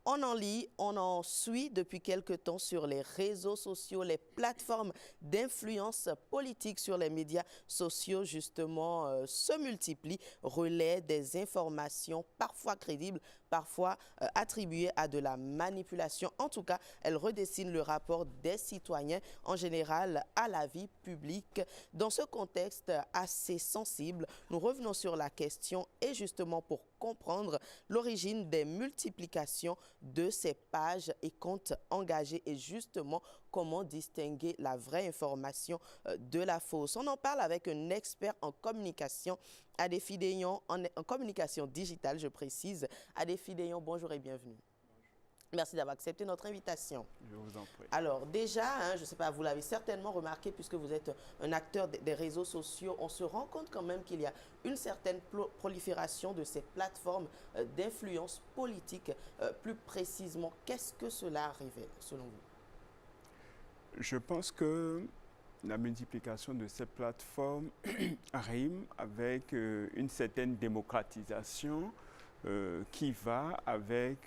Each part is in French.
On en lit, on en suit depuis quelque temps sur les réseaux sociaux, les plateformes d'influence politique sur les médias sociaux, justement, se multiplient, relaient des informations parfois crédibles, parfois attribuées à de la manipulation. En tout cas, elles redessinent le rapport des citoyens en général à la vie publique. Dans ce contexte assez sensible, nous revenons sur la question et justement pour comprendre l'origine des multiplications de ces pages et comptes engagés et justement comment distinguer la vraie information de la fausse. On en parle avec un expert en communication, Adéfi Deyon, en communication digitale, je précise. Adéfi Deyon, bonjour et bienvenue. Merci d'avoir accepté notre invitation. Je vous en prie. Alors déjà, je ne sais pas, vous l'avez certainement remarqué puisque vous êtes un acteur des réseaux sociaux, on se rend compte quand même qu'il y a une certaine prolifération de ces plateformes d'influence politique. Plus précisément, qu'est-ce que cela révèle selon vous? Je pense que la multiplication de ces plateformes rime avec une certaine démocratisation qui va avec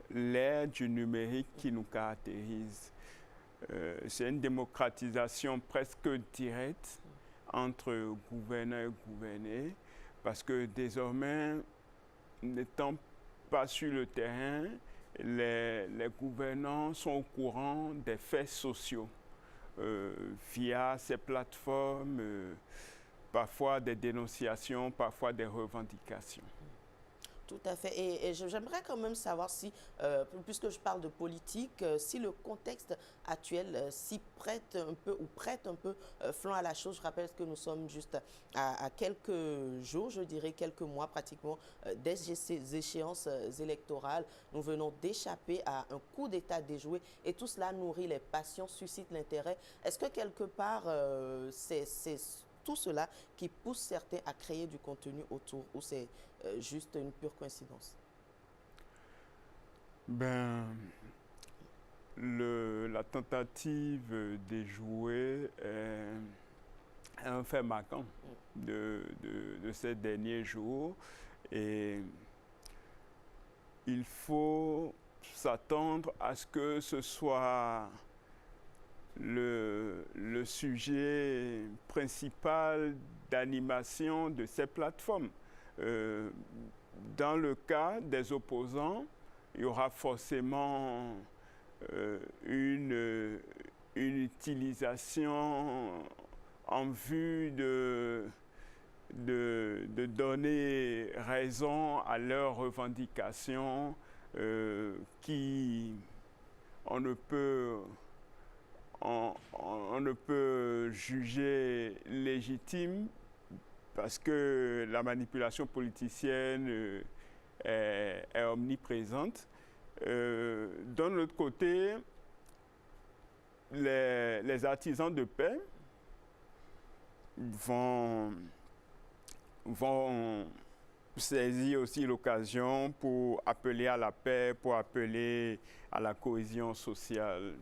l'ère du numérique qui nous caractérise. C'est une démocratisation presque directe entre gouverneurs et gouvernés, parce que désormais, n'étant pas sur le terrain, les gouvernants sont au courant des faits sociaux via ces plateformes, parfois des dénonciations, parfois des revendications. Tout à fait. Et j'aimerais quand même savoir si, puisque je parle de politique, si le contexte actuel s'y prête un peu ou prête un peu flanc à la chose. Je rappelle que nous sommes juste à quelques jours, je dirais quelques mois pratiquement, des échéances électorales. Nous venons d'échapper à un coup d'État déjoué et tout cela nourrit les passions, suscite l'intérêt. Est-ce que quelque part, c'est tout cela qui pousse certains à créer du contenu autour, ou c'est juste une pure coïncidence? La tentative d'échouer est un fait marquant de ces derniers jours, et il faut s'attendre à ce que ce soit le sujet principal d'animation de ces plateformes. Dans le cas des opposants, il y aura forcément une utilisation en vue de donner raison à leurs revendications qui on ne peut juger légitime, parce que la manipulation politicienne est omniprésente. D'un autre côté, les artisans de paix vont saisir aussi l'occasion pour appeler à la paix, pour appeler à la cohésion sociale.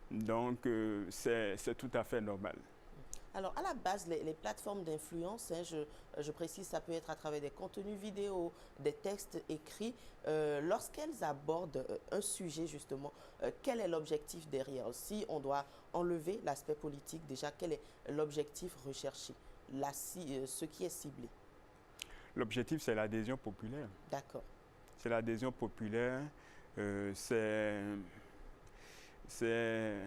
Donc, c'est tout à fait normal. Alors, à la base, les plateformes d'influence, je précise, ça peut être à travers des contenus vidéo, des textes écrits. Lorsqu'elles abordent un sujet, justement, quel est l'objectif derrière? Si on doit enlever l'aspect politique, déjà, quel est l'objectif recherché, ce qui est ciblé? L'objectif, c'est l'adhésion populaire. D'accord. C'est l'adhésion populaire. C'est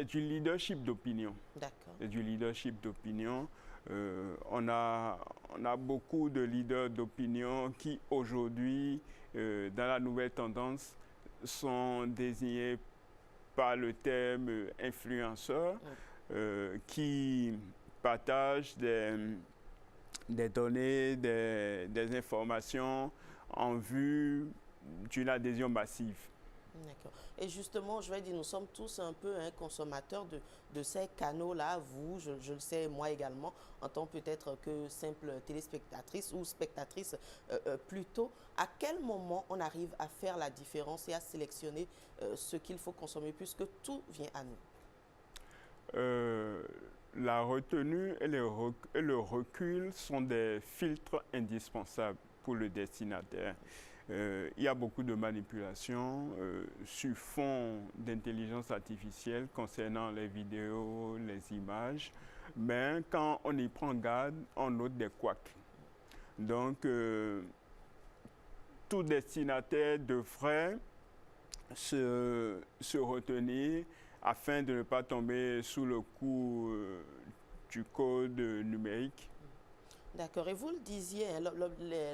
du leadership d'opinion. D'accord. C'est du leadership d'opinion. On a beaucoup de leaders d'opinion qui, aujourd'hui, dans la nouvelle tendance, sont désignés par le terme influenceurs, qui partagent des données, des informations en vue d'une adhésion massive. D'accord. Et justement, je vais dire, nous sommes tous un peu consommateurs de ces canaux-là. Vous, je le sais, moi également, en tant peut-être que simple téléspectatrice ou spectatrice plutôt. À quel moment on arrive à faire la différence et à sélectionner ce qu'il faut consommer, puisque tout vient à nous? La retenue et le recul sont des filtres indispensables pour le destinataire. il y a beaucoup de manipulations sur fond d'intelligence artificielle concernant les vidéos, les images, mais quand on y prend garde, on note des couacs. Donc, tout destinataire devrait se retenir afin de ne pas tomber sous le coup du code numérique. D'accord. Et vous le disiez, hein,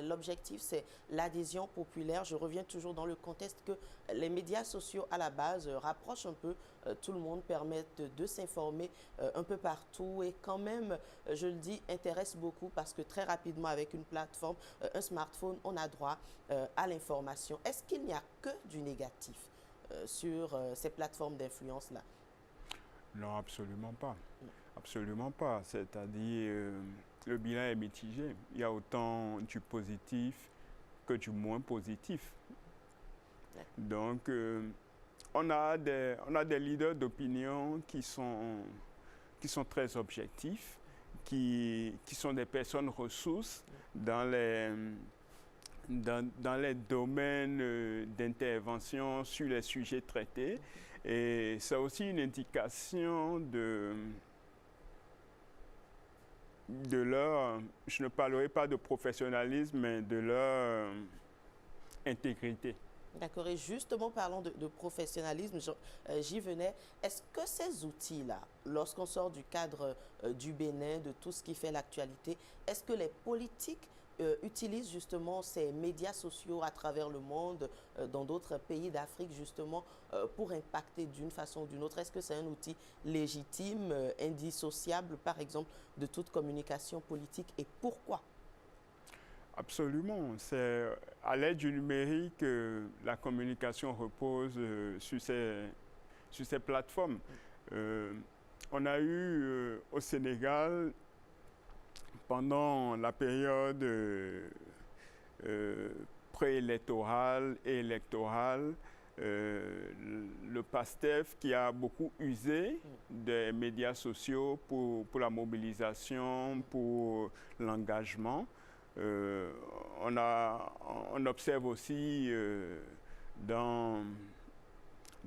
l'objectif, c'est l'adhésion populaire. Je reviens toujours dans le contexte que les médias sociaux, à la base, rapprochent un peu tout le monde, permettent de s'informer un peu partout et quand même, je le dis, intéressent beaucoup parce que très rapidement, avec une plateforme, un smartphone, on a droit à l'information. Est-ce qu'il n'y a que du négatif sur ces plateformes d'influence-là? Non, absolument pas. Absolument pas. C'est-à-dire, le bilan est mitigé. Il y a autant du positif que du moins positif. Donc, on a des leaders d'opinion qui sont très objectifs, qui sont des personnes ressources dans les domaines d'intervention sur les sujets traités. Et c'est aussi une indication de leur, je ne parlerai pas de professionnalisme, mais de leur intégrité. D'accord. Et justement, parlons de professionnalisme, j'y venais. Est-ce que ces outils-là, lorsqu'on sort du cadre du Bénin, de tout ce qui fait l'actualité, est-ce que les politiques utilisent justement ces médias sociaux à travers le monde, dans d'autres pays d'Afrique, justement, pour impacter d'une façon ou d'une autre? Est-ce que c'est un outil légitime, indissociable, par exemple, de toute communication politique, et pourquoi? Absolument. C'est à l'aide du numérique, la communication repose sur ces plateformes. On a eu au Sénégal, pendant la période préélectorale et électorale, le PASTEF qui a beaucoup usé des médias sociaux pour la mobilisation, pour l'engagement. On observe aussi dans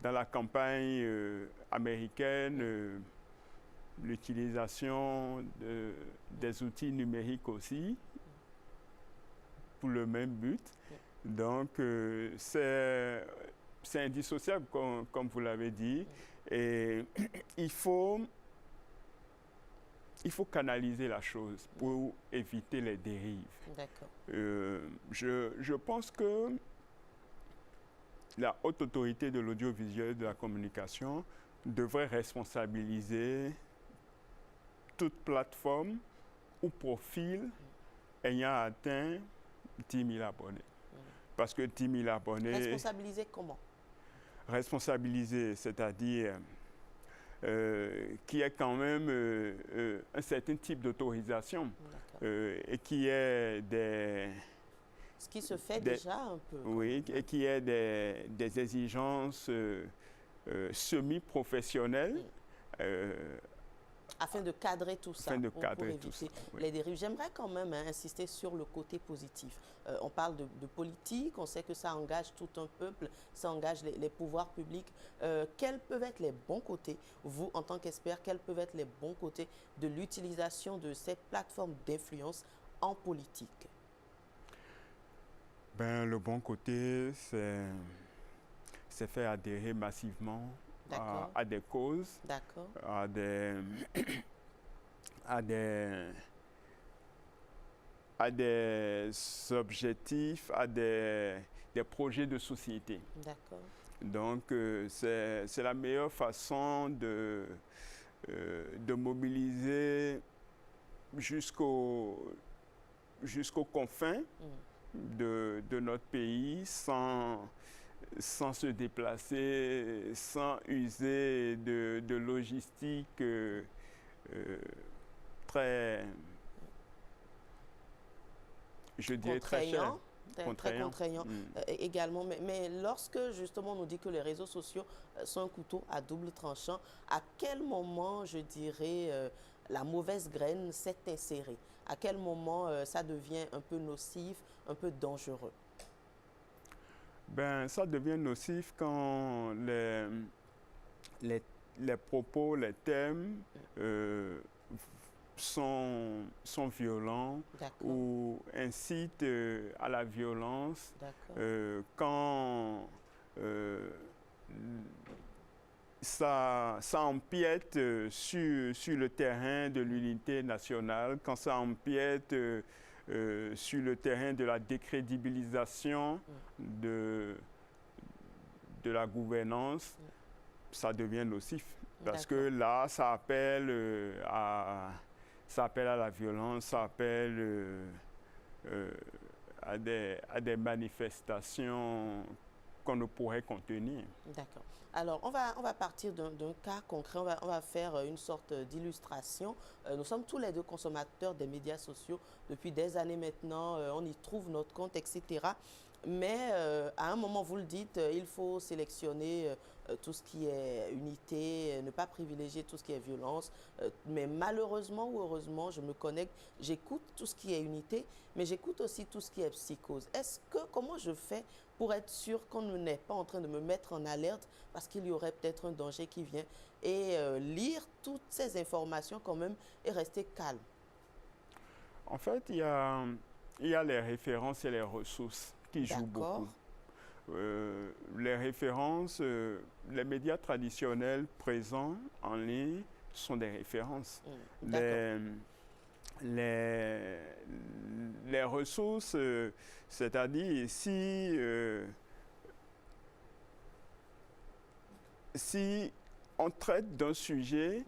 la campagne américaine l'utilisation des outils numériques aussi pour le même but. Donc, c'est indissociable, comme vous l'avez dit, et il faut canaliser la chose pour éviter les dérives. D'accord. Je pense que la haute autorité de l'audiovisuel et de la communication devrait responsabiliser toute plateforme ou profil ayant atteint 10 000 abonnés. Parce que 10 000 abonnés... Responsabiliser comment? Responsabiliser, c'est-à-dire qui ait quand même un certain type d'autorisation et qui ait des... Ce qui se fait déjà un peu. Oui, et qui ait des exigences semi-professionnelles. Afin de cadrer tout ça, pour éviter les dérives. J'aimerais quand même insister sur le côté positif. On parle de politique, on sait que ça engage tout un peuple, ça engage les pouvoirs publics. Quels peuvent être les bons côtés, vous en tant qu'expert, quels peuvent être les bons côtés de l'utilisation de ces plateformes d'influence en politique? Ben, le bon côté, c'est faire adhérer massivement à des causes, à des objectifs, à des projets de société. D'accord. Donc, c'est la meilleure façon de mobiliser jusqu'aux confins de notre pays sans se déplacer, sans user de logistique très, je dirais, très cher. Très contraignant également. Mais lorsque justement on nous dit que les réseaux sociaux sont un couteau à double tranchant, à quel moment, je dirais, la mauvaise graine s'est insérée? À quel moment ça devient un peu nocif, un peu dangereux? Ben, ça devient nocif quand les, les propos, les thèmes sont violents D'accord. ou incitent à la violence, D'accord. quand ça empiète sur le terrain de l'unité nationale, quand ça empiète sur le terrain de la décrédibilisation de la gouvernance, ça devient nocif. Parce que là, ça appelle à la violence, ça appelle à des manifestations qu'on ne pourrait contenir. D'accord. Alors, on va partir d'un cas concret, on va faire une sorte d'illustration. Nous sommes tous les deux consommateurs des médias sociaux depuis des années maintenant, on y trouve notre compte, etc. Mais à un moment, vous le dites, il faut sélectionner tout ce qui est unité, ne pas privilégier tout ce qui est violence. Mais malheureusement ou heureusement, je me connecte, j'écoute tout ce qui est unité, mais j'écoute aussi tout ce qui est psychose. Comment je fais pour être sûr qu'on n'est pas en train de me mettre en alerte parce qu'il y aurait peut-être un danger qui vient et lire toutes ces informations quand même et rester calme? En fait, il y a les références et les ressources qui jouent beaucoup. Les références, les médias traditionnels présents en ligne sont des références. Les ressources, c'est-à-dire si on traite d'un sujet,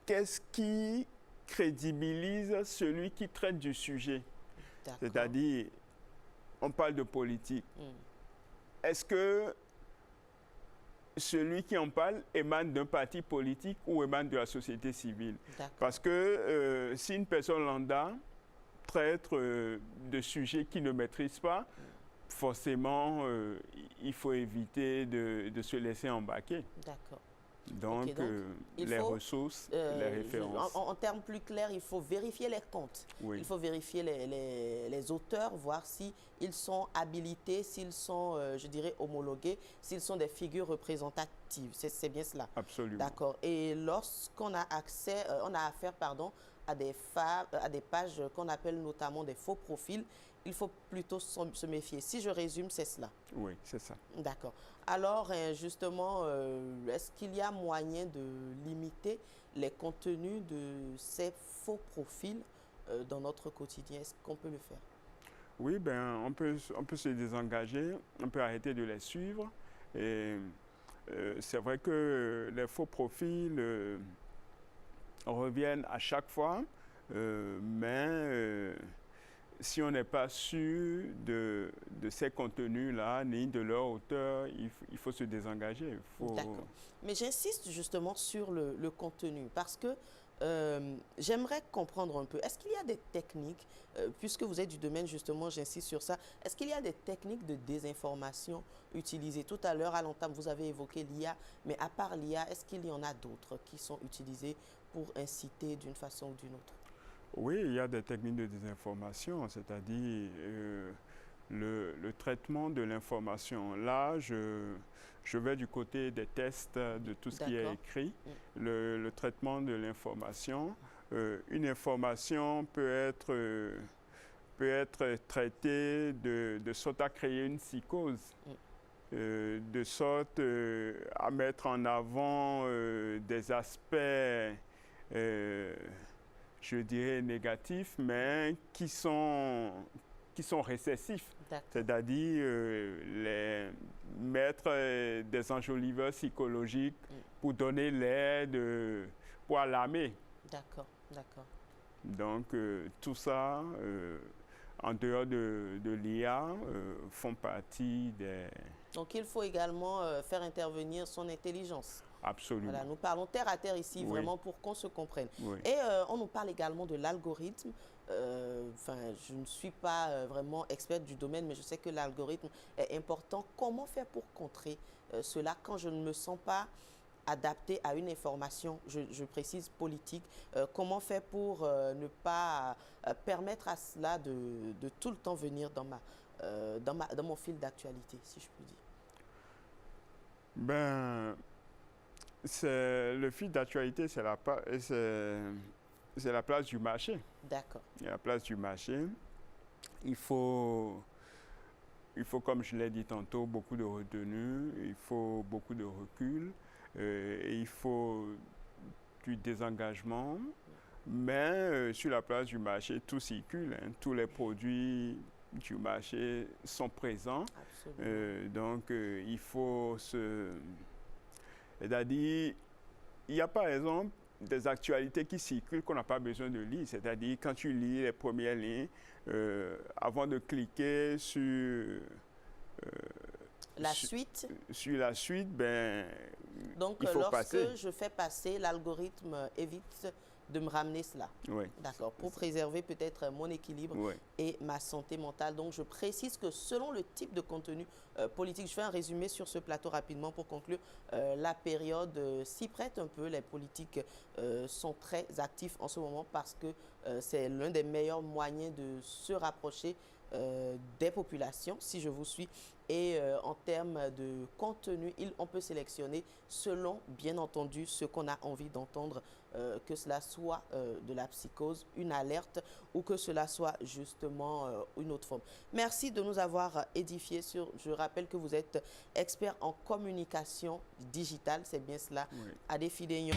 qu'est-ce qui crédibilise celui qui traite du sujet? C'est-à-dire, on parle de politique. Est-ce que celui qui en parle émane d'un parti politique ou émane de la société civile? Parce que si une personne lambda traite de sujets qu'il ne maîtrise pas, forcément, il faut éviter de se laisser embarquer. D'accord. Donc, les ressources, les références. En termes plus clairs, il faut vérifier les comptes. Oui. Il faut vérifier les auteurs, voir s'ils sont habilités, s'ils sont, je dirais, homologués, s'ils sont des figures représentatives. C'est bien cela. Absolument. D'accord. Et lorsqu'on a affaire, à des pages qu'on appelle notamment des faux profils, il faut plutôt se méfier. Si je résume, c'est cela. Oui, c'est ça. D'accord. Alors, justement, est-ce qu'il y a moyen de limiter les contenus de ces faux profils dans notre quotidien? Est-ce qu'on peut le faire? Oui, ben, on peut se désengager, on peut arrêter de les suivre. Et c'est vrai que les faux profils reviennent à chaque fois, mais si on n'est pas sûr de ces contenus-là, ni de leur auteur, il faut se désengager. D'accord. Mais j'insiste justement sur le contenu parce que j'aimerais comprendre un peu. Est-ce qu'il y a des techniques, puisque vous êtes du domaine justement, j'insiste sur ça, est-ce qu'il y a des techniques de désinformation utilisées? Tout à l'heure, à l'entame, vous avez évoqué l'IA, mais à part l'IA, est-ce qu'il y en a d'autres qui sont utilisées pour inciter d'une façon ou d'une autre? Oui, il y a des techniques de désinformation, c'est-à-dire le traitement de l'information. Là, je vais du côté des tests de tout ce qui est écrit, le traitement de l'information. Une information peut être traitée de sorte à créer une psychose, de sorte à mettre en avant des aspects je dirais négatifs, mais qui sont récessifs. C'est-à-dire mettre des enjoliveurs psychologiques pour donner l'aide, pour alarmer. D'accord, d'accord. Donc, tout ça, en dehors de l'IA, font partie des... Donc, il faut également faire intervenir son intelligence. Absolument. Voilà, nous parlons terre à terre ici, vraiment pour qu'on se comprenne. Oui. Et on nous parle également de l'algorithme. Je ne suis pas vraiment experte du domaine, mais je sais que l'algorithme est important. Comment faire pour contrer cela quand je ne me sens pas adapté à une information, je précise, politique. Comment faire pour ne pas permettre à cela de tout le temps venir dans mon fil d'actualité, si je puis dire? Ben, le fil d'actualité, c'est la place du marché. D'accord. La place du marché. Il faut, comme je l'ai dit tantôt, beaucoup de retenue, il faut beaucoup de recul, et il faut du désengagement. Mais sur la place du marché, tout circule, hein. Tous les produits du marché sont présents. Donc, il faut c'est-à-dire, il y a par exemple des actualités qui circulent qu'on n'a pas besoin de lire. C'est-à-dire, quand tu lis les premières lignes, avant de cliquer sur la suite. Sur la suite, ben, donc, il faut lorsque je fais passer, l'algorithme évite de me ramener cela. Oui. D'accord. Pour préserver peut-être mon équilibre et ma santé mentale. Donc, je précise que selon le type de contenu politique, je fais un résumé sur ce plateau rapidement pour conclure. La période s'y prête un peu. Les politiques sont très actifs en ce moment parce que c'est l'un des meilleurs moyens de se rapprocher des populations, si je vous suis. Et en termes de contenu, on peut sélectionner selon, bien entendu, ce qu'on a envie d'entendre, que cela soit de la psychose, une alerte, ou que cela soit justement une autre forme. Merci de nous avoir édifiés sur... Je rappelle que vous êtes expert en communication digitale, c'est bien cela, à Défi d'Union.